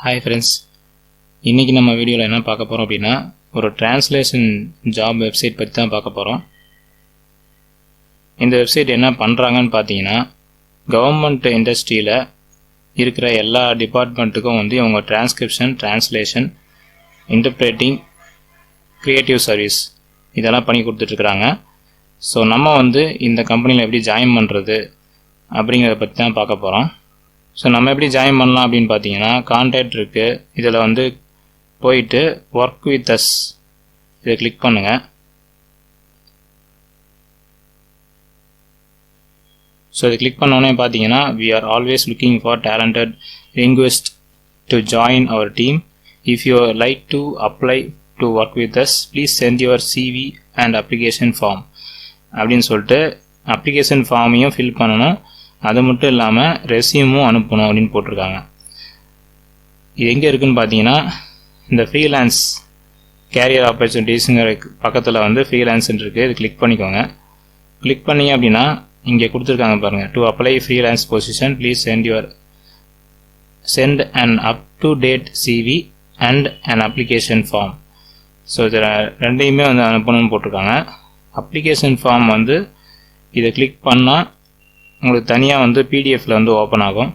Hi friends, இன்றைக்கி நம்ம வீடியோவில் என்ன பார்க்க போகிறோம் அப்படின்னா ஒரு டிரான்ஸ்லேஷன் ஜாப் வெப்சைட் பற்றி தான் பார்க்க போகிறோம். இந்த வெப்சைட் என்ன பண்ணுறாங்கன்னு பார்த்தீங்கன்னா, கவர்மெண்ட் இண்டஸ்ட்ரியில் இருக்கிற எல்லா டிபார்ட்மெண்ட்டுக்கும் வந்து இவங்க transcription, translation, interpreting, creative service இதெல்லாம் பண்ணி கொடுத்துட்ருக்குறாங்க. ஸோ நம்ம வந்து இந்த கம்பெனியில் எப்படி ஜாயின் பண்ணுறது அப்படிங்கிறத பற்றி தான் பார்க்க போகிறோம். ஸோ நம்ம எப்படி ஜாயின் பண்ணலாம் அப்படின்னு பார்த்தீங்கன்னா, கான்டாக்ட் இருக்குது. இதில் வந்து போயிட்டு ஒர்க் வித் அஸ் இதை கிளிக் பண்ணுங்கள். ஸோ இதை கிளிக் பண்ணோன்னே பார்த்தீங்கன்னா, we are always looking for talented linguists to join our team. If you like to apply to work with us, please send your CV and application form அப்படின்னு சொல்லிட்டு application ஃபார்மையும் fill பண்ணணும். அது மட்டும் இல்லாமல் ரெஸ்யூமும் அனுப்பணும் அப்படின்னு போட்டிருக்காங்க. இது எங்கே இருக்குதுன்னு பார்த்தீங்கன்னா, இந்த ஃப்ரீலான்ஸ் கேரியர் ஆப்பர்ச்சுனிட்டிஸுங்கிற பக்கத்தில் வந்து ஃப்ரீலான்ஸ்ன்னு இருக்குது. இது கிளிக் பண்ணிக்கோங்க. கிளிக் பண்ணிங்க அப்படின்னா இங்கே கொடுத்துருக்காங்க பாருங்கள், to apply freelance position please send an up to date CV and an application form. So இது ரெண்டையுமே வந்து அனுப்பணும்னு போட்டிருக்காங்க. அப்ளிகேஷன் ஃபார்ம் வந்து இதை கிளிக் பண்ணால் உங்களுக்கு தனியாக வந்து பிடிஎஃப்பில் வந்து ஓப்பன் ஆகும்.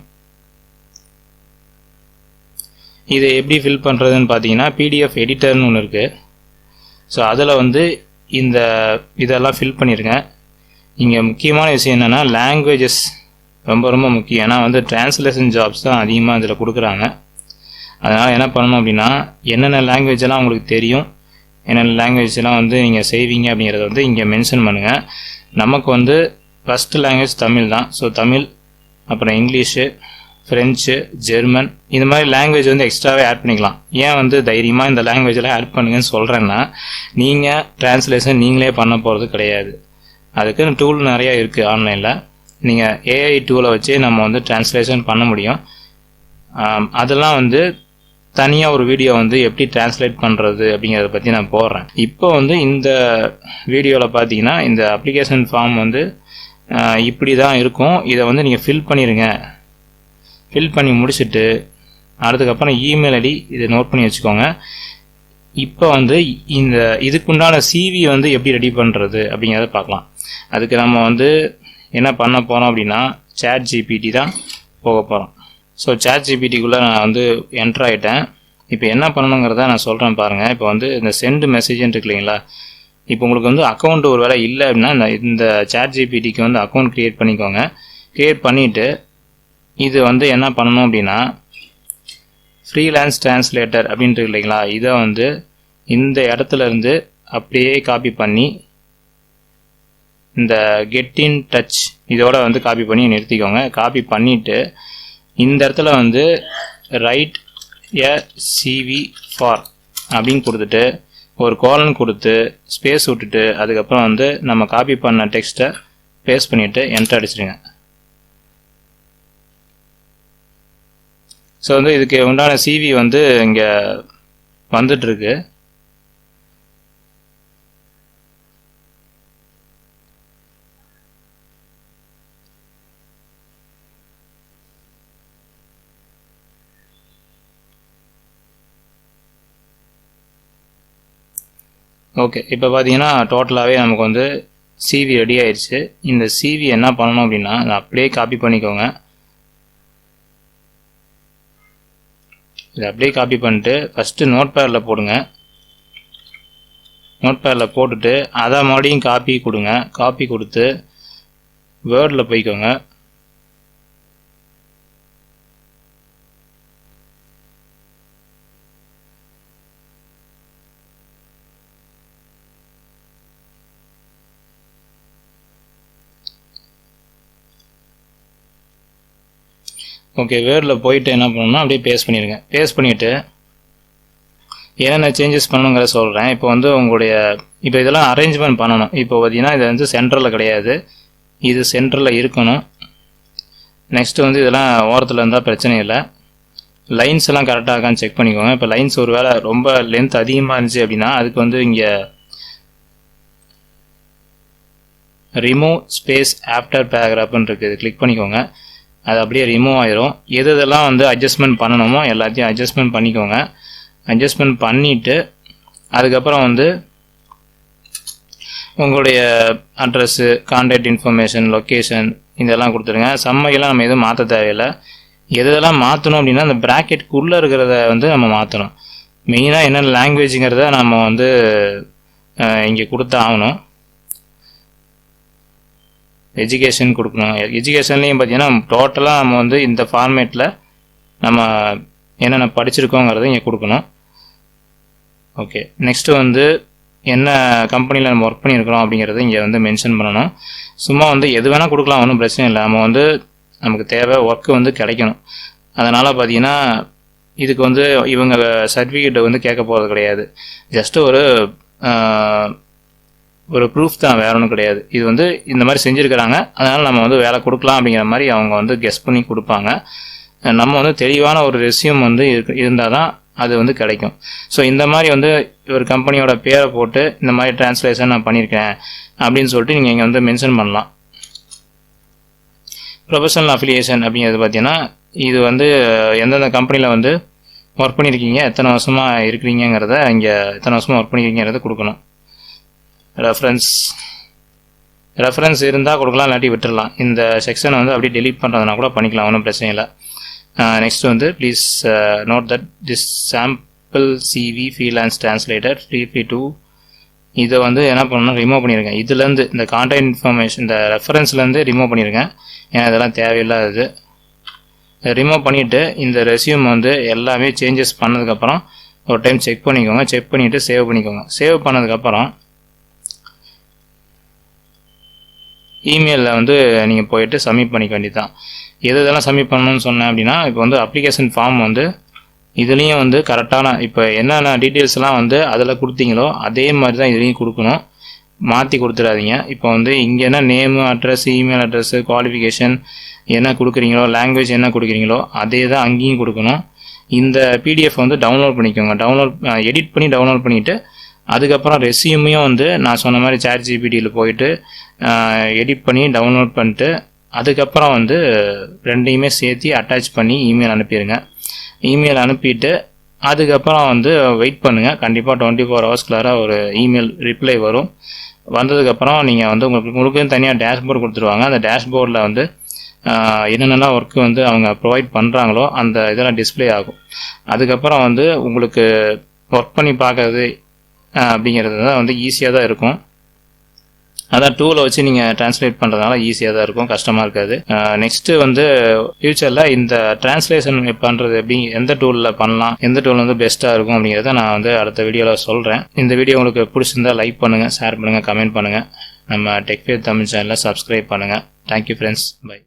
இதை எப்படி ஃபில் பண்ணுறதுன்னு பார்த்தீங்கன்னா, பிடிஎஃப் எடிட்டர்னு ஒன்று இருக்குது. ஸோ அதில் வந்து இதெல்லாம் ஃபில் பண்ணிடுங்க. இங்கே முக்கியமான விஷயம் என்னென்னா, லாங்குவேஜஸ் ரொம்ப ரொம்ப முக்கியம். ஏன்னா வந்து டிரான்ஸ்லேஷன் ஜாப்ஸ் தான் அதிகமாக இதில் கொடுக்குறாங்க. அதனால் என்ன பண்ணணும் அப்படின்னா, என்னென்ன லாங்குவேஜெல்லாம் உங்களுக்கு தெரியும், என்னென்ன லாங்குவேஜெல்லாம் வந்து நீங்கள் செய்வீங்க அப்படிங்கிறத வந்து இங்கே மென்ஷன் பண்ணுங்கள். நமக்கு வந்து ஃபஸ்ட்டு லாங்குவேஜ் தமிழ் தான். ஸோ தமிழ், அப்புறம் இங்கிலீஷு, ஃப்ரெஞ்சு, ஜெர்மன், இந்த மாதிரி லாங்குவேஜ் வந்து எக்ஸ்ட்ராவே ஆட் பண்ணிக்கலாம். ஏன் வந்து தைரியமாக இந்த லாங்குவேஜெல்லாம் ஆட் பண்ணுங்கன்னு சொல்கிறேன்னா, நீங்கள் டிரான்ஸ்லேஷன் நீங்களே பண்ண போகிறது கிடையாது. அதுக்குன்னு டூல் நிறையா இருக்குது ஆன்லைனில். நீங்கள் ஏஐ டூலை வச்சு நம்ம வந்து டிரான்ஸ்லேஷன் பண்ண முடியும். அதெல்லாம் வந்து தனியாக ஒரு வீடியோ வந்து எப்படி டிரான்ஸ்லேட் பண்ணுறது அப்படிங்கிறத பற்றி நான் போடுறேன். இப்போ வந்து இந்த வீடியோவில் பார்த்தீங்கன்னா, இந்த அப்ளிகேஷன் ஃபார்ம் வந்து இப்படி தான் இருக்கும். இதை வந்து நீங்கள் ஃபில் பண்ணிடுங்க. ஃபில் பண்ணி முடிச்சுட்டு அதுக்கப்புறம் இமெயில் ஐடி இதை நோட் பண்ணி வச்சுக்கோங்க. இப்போ வந்து இதுக்குண்டான சிவி வந்து எப்படி ரெடி பண்ணுறது அப்படிங்கிறத பார்க்கலாம். அதுக்கு நம்ம வந்து என்ன பண்ண போகிறோம் அப்படின்னா, சாட் ஜிபிடி தான் போக போகிறோம். ஸோ சாட் ஜிபிடிக்குள்ளே நான் வந்து என்ட்ரு ஆகிட்டேன். இப்போ என்ன பண்ணணுங்கிறத நான் சொல்கிறேன் பாருங்கள். இப்போ வந்து இந்த சென்ட் மெசேஜ்ன்னு இருக்கு இல்லைங்களா, இப்போ உங்களுக்கு வந்து அக்கௌண்ட் ஒரு வேளை இல்லை அப்படின்னா இந்த சாட் ஜிபிடிக்கு வந்து அக்கௌண்ட் க்ரியேட் பண்ணிக்கோங்க. க்ரியேட் பண்ணிவிட்டு இது வந்து என்ன பண்ணணும் அப்படின்னா, ஃப்ரீலான்ஸ் டிரான்ஸ்லேட்டர் அப்படின்ட்டு இல்லைங்களா, இதை வந்து இந்த இடத்துல இருந்து அப்படியே காப்பி பண்ணி இந்த கெட் இன் டச் இதோட வந்து காப்பி பண்ணி நிறுத்திக்கோங்க. காப்பி பண்ணிவிட்டு இந்த இடத்துல வந்து ரைட் எ சிவி ஃபார் அப்படின்னு கொடுத்துட்டு ஒரு கோலன் கொடுத்து ஸ்பேஸ் விட்டுட்டு அதுக்கப்புறம் வந்து நம்ம காப்பி பண்ண டெக்ஸ்ட்டை பேஸ்ட் பண்ணிவிட்டு என்டர் அடிச்சிடுங்க. ஸோ வந்து இதுக்கு உண்டான சிவி வந்து இங்கே வந்துட்டுருக்கு. ஓகே, இப்போ பார்த்தீங்கன்னா டோட்டலாகவே நமக்கு வந்து சிவி ரெடி ஆயிடுச்சு. இந்த சிவி என்ன பண்ணணும் அப்படின்னா, அதை அப்படியே காப்பி பண்ணிக்கோங்க. இதை அப்படியே காப்பி பண்ணிட்டு ஃபஸ்ட்டு நோட் பேடில் போடுங்க. நோட் பேடில் போட்டுட்டு அதை மறுபடியும் காப்பி கொடுங்க. காப்பி கொடுத்து வேர்டில் போய்க்கோங்க. ஓகே, வேர்டில் போயிட்டு என்ன பண்ணணும்னா அப்படியே பேஸ்ட் பண்ணிடுங்க. பேஸ்ட் பண்ணிவிட்டு என்னென்ன சேஞ்சஸ் பண்ணணுங்கிற சொல்கிறேன். இப்போ வந்து இப்போ இதெல்லாம் அரேஞ்ச்மெண்ட் பண்ணணும். இப்போ பார்த்தீங்கன்னா இது வந்து சென்டரில் கிடையாது, இது சென்டரில் இருக்கணும். நெக்ஸ்ட்டு வந்து இதெல்லாம் ஓரத்தில் இருந்தால் பிரச்சனை இல்லை. லைன்ஸ் எல்லாம் கரெக்டாக இருக்கான்னு செக் பண்ணிக்கோங்க. இப்போ லைன்ஸ் ஒரு வேளை ரொம்ப லென்த் அதிகமாக இருந்துச்சு அப்படின்னா அதுக்கு வந்து இங்கே ரிமூவ் ஸ்பேஸ் ஆஃப்டர் பேராகிராஃப்னு இருக்குது, இது கிளிக் பண்ணிக்கோங்க. அது அப்படியே ரிமூவ் ஆயிரும். எதெல்லாம் வந்து அட்ஜஸ்ட்மெண்ட் பண்ணணுமோ எல்லாத்தையும் அட்ஜஸ்ட்மெண்ட் பண்ணிக்கோங்க. அட்ஜஸ்ட்மெண்ட் பண்ணிவிட்டு அதுக்கப்புறம் வந்து உங்களுடைய அட்ரஸ்ஸு, கான்டாக்ட் இன்ஃபர்மேஷன், லொக்கேஷன் இதெல்லாம் கொடுத்துருங்க. சம்மையெல்லாம் நம்ம எதுவும் மாற்ற தேவையில்லை. எதெல்லாம் மாற்றணும் அப்படின்னா அந்த ப்ராக்கெட்டுக்குள்ளே இருக்கிறத வந்து நம்ம மாற்றணும். மெயினாக என்ன லாங்குவேஜுங்கிறத நம்ம வந்து இங்கே கொடுத்து ஆகணும். எஜுகேஷன் கொடுக்கணும். எஜுகேஷன்லேயும் பார்த்தீங்கன்னா டோட்டலாக நம்ம வந்து இந்த ஃபார்மேட்டில் நம்ம என்னென்ன படிச்சிருக்கோங்கிறத இங்கே கொடுக்கணும். ஓகே, நெக்ஸ்ட்டு வந்து என்ன கம்பெனியில் நம்ம ஒர்க் பண்ணியிருக்கிறோம் அப்படிங்கிறத இங்கே வந்து மென்ஷன் பண்ணணும். சும்மா வந்து எது வேணால் கொடுக்கலாம், ஒன்றும் பிரச்சனை இல்லை. நம்ம வந்து நமக்கு தேவை ஒர்க்கு வந்து கிடைக்கணும். அதனால் பார்த்தீங்கன்னா இதுக்கு வந்து இவங்க சர்டிஃபிகேட்டை வந்து கேட்க போகிறது கிடையாது. ஜஸ்ட்டு ஒரு ப்ரூஃப் தான், வேற ஒன்றும் கிடையாது. இது வந்து இந்த மாதிரி செஞ்சுருக்கிறாங்க, அதனால் நம்ம வந்து வேலை கொடுக்கலாம் அப்படிங்கிற மாதிரி அவங்க வந்து கெஸ் பண்ணி கொடுப்பாங்க. நம்ம வந்து தெளிவான ஒரு ரெஸ்யூம் வந்து இருந்தால் தான் அது வந்து கிடைக்கும். ஸோ இந்த மாதிரி வந்து ஒரு கம்பெனியோட பேரை போட்டு இந்த மாதிரி டிரான்ஸ்லேஷன் நான் பண்ணியிருக்கேன் அப்படின்னு சொல்லிட்டு நீங்கள் இங்கே வந்து மென்ஷன் பண்ணலாம். ப்ரொஃபஷனல் அஃபிலியேஷன் அப்படிங்கிறது பார்த்தீங்கன்னா இது வந்து எந்தெந்த கம்பெனியில் வந்து ஒர்க் பண்ணியிருக்கீங்க, எத்தனை வருஷமாக இருக்கிறீங்கிறத இங்கே எத்தனை வருஷமாக ஒர்க் பண்ணியிருக்கீங்கிறத கொடுக்கணும். ரெஃபரன்ஸ் இருந்தால் கொடுக்கலாம், இல்லாட்டி விட்டுடலாம். இந்த செக்ஷனை வந்து அப்படியே டெலீட் பண்ணுறதுனா கூட பண்ணிக்கலாம், ஒன்றும் பிரச்சனை இல்லை. நெக்ஸ்ட் வந்து please note that this sample CV freelance translator free to இதை வந்து என்ன பண்ணணும், ரிமூவ் பண்ணியிருக்கேன். இதுலேருந்து இந்த கான்டாக்ட் இன்ஃபர்மேஷன் இந்த ரெஃபரன்ஸ்லேருந்து ரிமூவ் பண்ணியிருக்கேன். ஏன்னா இதெல்லாம் தேவையில்லாதது. ரிமூவ் பண்ணிவிட்டு இந்த ரெஸ்யூம் வந்து எல்லாமே சேஞ்சஸ் பண்ணதுக்கப்புறம் ஒரு டைம் செக் பண்ணிக்கோங்க. செக் பண்ணிவிட்டு சேவ் பண்ணிக்கோங்க. சேவ் பண்ணதுக்கப்புறம் இமெயிலில் வந்து நீங்கள் போயிட்டு சப்மிட் பண்ணிக்க வேண்டியது தான். எதெல்லாம் சப்மிட் பண்ணணும்னு சொன்னேன் அப்படின்னா, இப்போ வந்து அப்ளிகேஷன் ஃபார்ம் வந்து இதுலேயும் வந்து கரெக்டான இப்போ என்னென்ன டீட்டெயில்ஸ்லாம் வந்து அதில் கொடுத்தீங்களோ அதே மாதிரி தான் இதுலேயும் கொடுக்கணும். மாற்றி கொடுத்துடாதீங்க. இப்போ வந்து இங்கே என்ன name, address, email address, qualification என்ன கொடுக்குறீங்களோ, லாங்குவேஜ் என்ன கொடுக்குறீங்களோ அதே தான் அங்கேயும் கொடுக்கணும். இந்த பிடிஎஃப் வந்து டவுன்லோட் பண்ணிக்கோங்க. எடிட் பண்ணி டவுன்லோட் பண்ணிவிட்டு அதுக்கப்புறம் ரெஸ்யூமையும் வந்து நான் சொன்ன மாதிரி ChatGPTயில் போயிட்டு எடிட் பண்ணி டவுன்லோட் பண்ணிட்டு அதுக்கப்புறம் வந்து ரெண்டையுமே சேர்த்து அட்டாச் பண்ணி இமெயில் அனுப்பிடுங்க. இமெயில் அனுப்பிட்டு அதுக்கப்புறம் வந்து வெயிட் பண்ணுங்கள். கண்டிப்பாக 24 ஹவர்ஸ்க்குள்ளார ஒரு இமெயில் ரிப்ளை வரும். வந்ததுக்கப்புறம் நீங்கள் வந்து உங்களுக்கு தனியாக டேஷ்போர்டு கொடுத்துருவாங்க. அந்த டேஷ்போர்டில் வந்து என்னென்னலாம் ஒர்க்கு வந்து அவங்க ப்ரொவைட் பண்ணுறாங்களோ அந்த இதெல்லாம் டிஸ்பிளே ஆகும். அதுக்கப்புறம் வந்து உங்களுக்கு ஒர்க் பண்ணி பார்க்கறது அப்படிங்கிறது தான் வந்து ஈஸியாக தான் இருக்கும். அதான் டூலை வச்சு நீங்கள் டிரான்ஸ்லேட் பண்ணுறதுனால ஈஸியாக தான் இருக்கும், கஷ்டமாக இருக்காது. நெக்ஸ்ட்டு வந்து ஃப்யூச்சரில் இந்த டிரான்ஸ்லேஷன் பண்ணுறது எப்படி, எந்த டூலில் பண்ணலாம், எந்த டூல் வந்து பெஸ்ட்டாக இருக்கும் அப்படிங்கிறத நான் வந்து அடுத்த வீடியோவில் சொல்கிறேன். இந்த வீடியோ உங்களுக்கு பிடிச்சிருந்தா லைக் பண்ணுங்கள், ஷேர் பண்ணுங்கள், கமெண்ட் பண்ணுங்கள். நம்ம டெக்ஃபேர் தமிழ் சேனலை சப்ஸ்கிரைப் பண்ணுங்கள். Thank you friends, by.